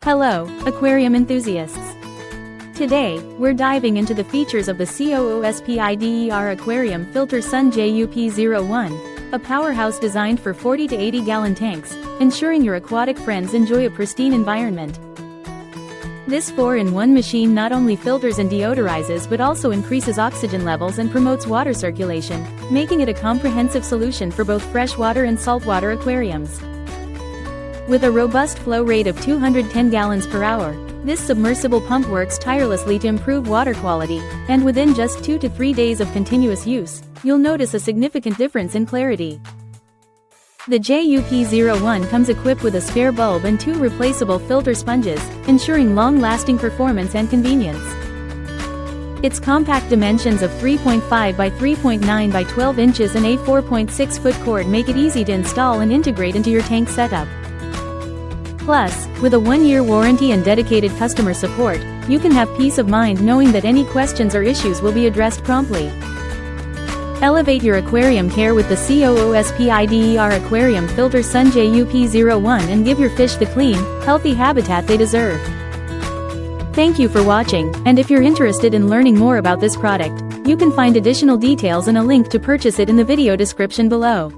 Hello, aquarium enthusiasts. Today, we're diving into the features of the COOSPIDER Aquarium Filter Sun JUP-01, a powerhouse designed for 40 to 80 gallon tanks, ensuring your aquatic friends enjoy a pristine environment. This 4-in-1 machine not only filters and deodorizes but also increases oxygen levels and promotes water circulation, making it a comprehensive solution for both freshwater and saltwater aquariums. With a robust flow rate of 210 gallons per hour, this submersible pump works tirelessly to improve water quality, and within just 2 to 3 days of continuous use, you'll notice a significant difference in clarity. The JUP-01 comes equipped with a spare bulb and 2 replaceable filter sponges, ensuring long-lasting performance and convenience. Its compact dimensions of 3.5 by 3.9 by 12 inches and a 4.6-foot cord make it easy to install and integrate into your tank setup. Plus, with a 1-year warranty and dedicated customer support, you can have peace of mind knowing that any questions or issues will be addressed promptly. Elevate your aquarium care with the COOSPIDER Aquarium Filter Sun JUP-01 and give your fish the clean, healthy habitat they deserve. Thank you for watching, and if you're interested in learning more about this product, you can find additional details and a link to purchase it in the video description below.